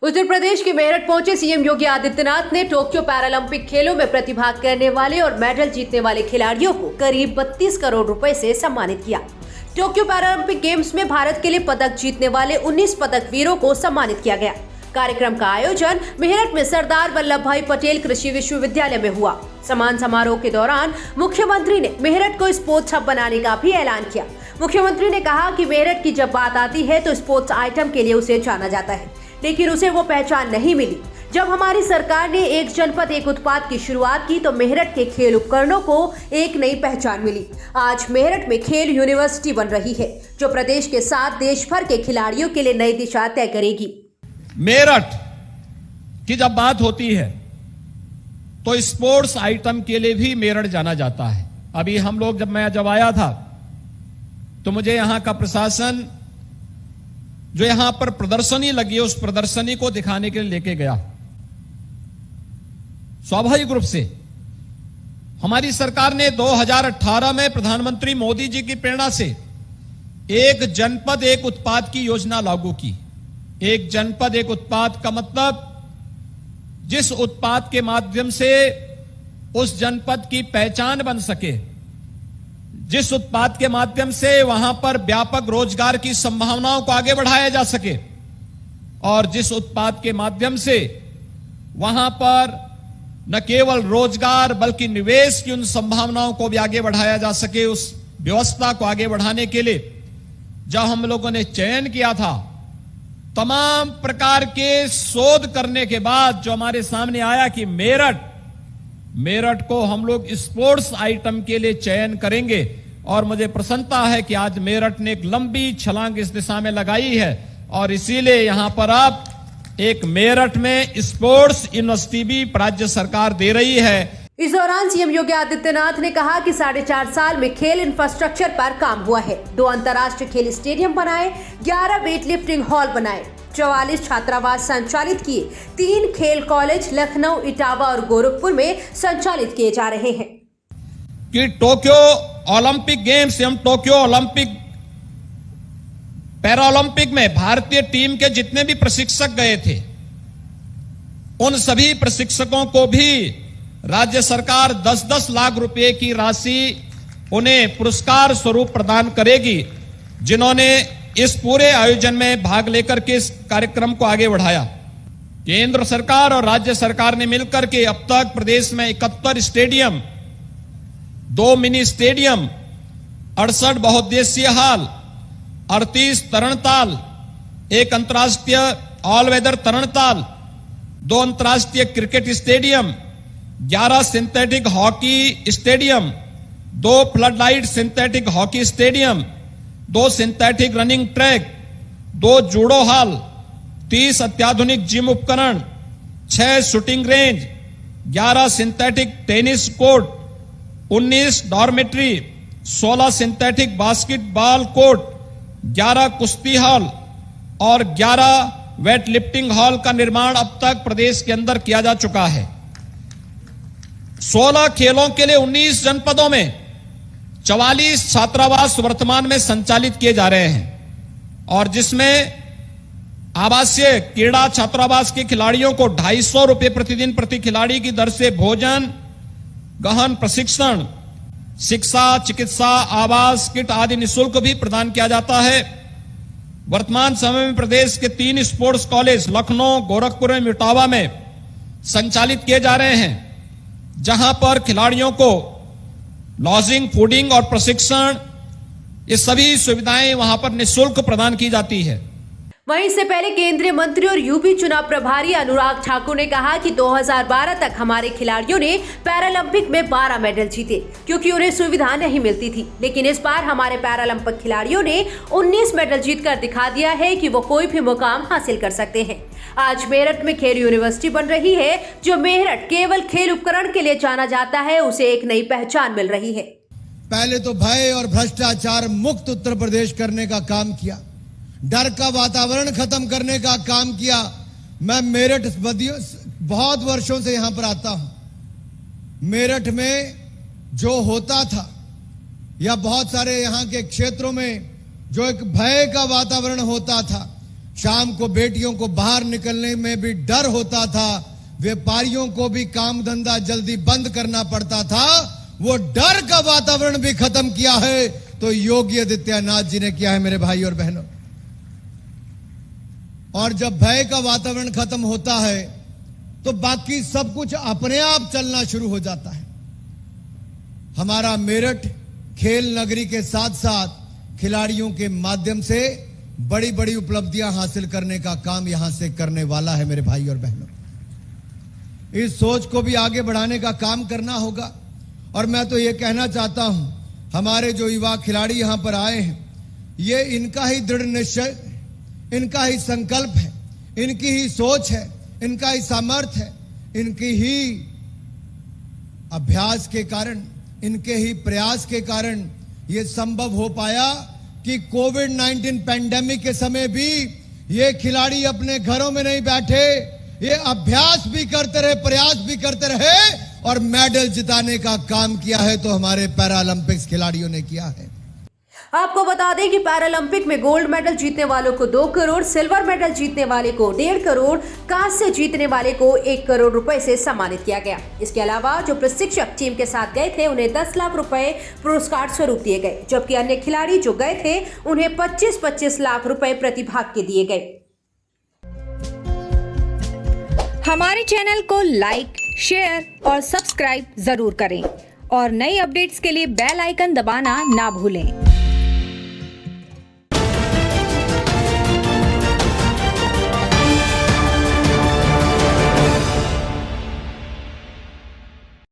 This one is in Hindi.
उत्तर प्रदेश के मेरठ पहुंचे सीएम योगी आदित्यनाथ ने टोक्यो पैरालंपिक खेलों में प्रतिभाग करने वाले और मेडल जीतने वाले खिलाड़ियों को करीब 32 करोड़ रुपए से सम्मानित किया। टोक्यो पैरालंपिक गेम्स में भारत के लिए पदक जीतने वाले 19 पदक वीरों को सम्मानित किया गया। कार्यक्रम का आयोजन मेरठ में सरदार वल्लभ भाई पटेल कृषि विश्वविद्यालय में हुआ। सम्मान समारोह के दौरान मुख्यमंत्री ने मेरठ को स्पोर्ट्स हब बनाने का भी ऐलान किया। मुख्यमंत्री ने कहा कि मेरठ की जब बात आती है तो स्पोर्ट्स आइटम के लिए उसे जाना जाता है, लेकिन उसे वो पहचान नहीं मिली। जब हमारी सरकार ने एक जनपद एक उत्पाद की शुरुआत की तो मेरठ के खेल उपकरणों को एक नई पहचान मिली। आज मेरठ में खेल यूनिवर्सिटी बन रही है, जो प्रदेश के साथ देश भर के खिलाड़ियों के लिए नई दिशा तय करेगी। मेरठ की जब बात होती है तो स्पोर्ट्स आइटम के लिए भी मेरठ जाना जाता है। अभी हम लोग जब आया था तो मुझे यहां का प्रशासन जो यहां पर प्रदर्शनी लगी है उस प्रदर्शनी को दिखाने के लिए लेके गया। स्वाभाविक रूप से हमारी सरकार ने 2018 में प्रधानमंत्री मोदी जी की प्रेरणा से एक जनपद एक उत्पाद की योजना लागू की। एक जनपद एक उत्पाद का मतलब जिस उत्पाद के माध्यम से उस जनपद की पहचान बन सके, जिस उत्पाद के माध्यम से वहां पर व्यापक रोजगार की संभावनाओं को आगे बढ़ाया जा सके और जिस उत्पाद के माध्यम से वहां पर न केवल रोजगार बल्कि निवेश की उन संभावनाओं को भी आगे बढ़ाया जा सके, उस व्यवस्था को आगे बढ़ाने के लिए जब हम लोगों ने चयन किया था, तमाम प्रकार के शोध करने के बाद जो हमारे सामने आया कि मेरठ को हम लोग स्पोर्ट्स आइटम के लिए चयन करेंगे और मुझे प्रसन्नता है कि आज मेरठ ने एक लंबी छलांग इस दिशा में लगाई है और इसीलिए यहां पर अब एक मेरठ में स्पोर्ट्स यूनिवर्सिटी भी राज्य सरकार दे रही है। इस दौरान सीएम योगी आदित्यनाथ ने कहा कि 4.5 साल में खेल इंफ्रास्ट्रक्चर पर काम हुआ है। 2 अंतर्राष्ट्रीय खेल स्टेडियम बनाए, 11 वेट लिफ्टिंग हॉल बनाए, 44 छात्रावास संचालित किए, 3 खेल कॉलेज लखनऊ, इटावा और गोरखपुर में संचालित किए जा रहे हैं। कि टोक्यो ओलंपिक गेम्स एवं टोक्यो ओलंपिक पैरालंपिक में भारतीय टीम के जितने भी प्रशिक्षक गए थे उन सभी प्रशिक्षकों को भी राज्य सरकार 10-10 लाख रुपए की राशि उन्हें पुरस्कार स्वरूप प्रदान करेगी, जिन्होंने इस पूरे आयोजन में भाग लेकर के इस कार्यक्रम को आगे बढ़ाया। केंद्र सरकार और राज्य सरकार ने मिलकर के अब तक प्रदेश में 71 स्टेडियम, 2 मिनी स्टेडियम, 68 बहुउद्देशीय हॉल, 38 तरणताल, 1 अंतर्राष्ट्रीय ऑल वेदर तरणताल, 2 अंतर्राष्ट्रीय cricket stadium, 11 synthetic hockey stadium, 2 flood light synthetic hockey stadium, 2 synthetic running track, 2 judo hall, 30 अत्याधुनिक जिम उपकरण, 6 shooting range, 11 synthetic tennis court, 19 dormitory, 16 synthetic basketball court, 11 कुश्ती हॉल और 11 वेट लिफ्टिंग हॉल का निर्माण अब तक प्रदेश के अंदर किया जा चुका है। 16 खेलों के लिए 19 जनपदों में 44 छात्रावास वर्तमान में संचालित किए जा रहे हैं और जिसमें आवासीय क्रीड़ा छात्रावास के खिलाड़ियों को 250 रुपए प्रतिदिन प्रति खिलाड़ी की दर से भोजन, गहन प्रशिक्षण, शिक्षा, चिकित्सा, आवास, किट आदि निःशुल्क भी प्रदान किया जाता है। वर्तमान समय में प्रदेश के 3 स्पोर्ट्स कॉलेज लखनऊ, गोरखपुर एवं इटावा में संचालित किए जा रहे हैं, जहां पर खिलाड़ियों को लॉजिंग, फूडिंग और प्रशिक्षण ये सभी सुविधाएं वहां पर निःशुल्क प्रदान की जाती है। वहीं इससे पहले केंद्रीय मंत्री और यूपी चुनाव प्रभारी अनुराग ठाकुर ने कहा कि 2012 तक हमारे खिलाड़ियों ने पैरालंपिक में 12 मेडल जीते क्योंकि उन्हें सुविधा नहीं मिलती थी, लेकिन इस बार हमारे पैरालंपिक खिलाड़ियों ने 19 मेडल जीतकर दिखा दिया है कि वो कोई भी मुकाम हासिल कर सकते हैं। आज मेरठ में खेल यूनिवर्सिटी बन रही है। जो मेरठ केवल खेल उपकरण के लिए जाना जाता है, उसे एक नई पहचान मिल रही है। पहले तो भय और भ्रष्टाचार मुक्त उत्तर प्रदेश करने का काम किया, डर का वातावरण खत्म करने का काम किया। मैं मेरठ बहुत वर्षों से यहां पर आता हूं। मेरठ में जो होता था या बहुत सारे यहां के क्षेत्रों में जो एक भय का वातावरण होता था, शाम को बेटियों को बाहर निकलने में भी डर होता था, व्यापारियों को भी काम धंधा जल्दी बंद करना पड़ता था, वो डर का वातावरण भी खत्म किया है तो योगी आदित्यनाथ जी ने किया है मेरे भाई और बहनों। और जब भय का वातावरण खत्म होता है तो बाकी सब कुछ अपने आप चलना शुरू हो जाता है। हमारा मेरठ खेल नगरी के साथ साथ खिलाड़ियों के माध्यम से बड़ी बड़ी उपलब्धियां हासिल करने का काम यहां से करने वाला है मेरे भाई और बहनों। इस सोच को भी आगे बढ़ाने का काम करना होगा। और मैं तो ये कहना चाहता हूं, हमारे जो युवा खिलाड़ी यहां पर आए हैं, ये इनका ही दृढ़ निश्चय, इनका ही संकल्प है, इनकी ही सोच है, इनका ही सामर्थ्य है, इनकी ही अभ्यास के कारण, इनके ही प्रयास के कारण ये संभव हो पाया कि कोविड-19 पैंडेमिक के समय भी ये खिलाड़ी अपने घरों में नहीं बैठे, ये अभ्यास भी करते रहे, प्रयास भी करते रहे और मेडल जिताने का काम किया है तो हमारे पैरालंपिक्स खिलाड़ियों ने किया है। आपको बता दें कि पैरालंपिक में गोल्ड मेडल जीतने वालों को 2 करोड़, सिल्वर मेडल जीतने वाले को 1.5 करोड़, कांस्य जीतने वाले को 1 करोड़ रुपए से सम्मानित किया गया। इसके अलावा जो प्रशिक्षक टीम के साथ गए थे उन्हें 10 लाख रुपए पुरस्कार स्वरूप दिए गए, जबकि अन्य खिलाड़ी जो गए थे उन्हें 25-25 लाख रुपए प्रतिभाग के दिए गए। हमारे चैनल को लाइक, शेयर और सब्सक्राइब जरूर करें और नई अपडेट्स के लिए बेल आइकन दबाना ना भूलें।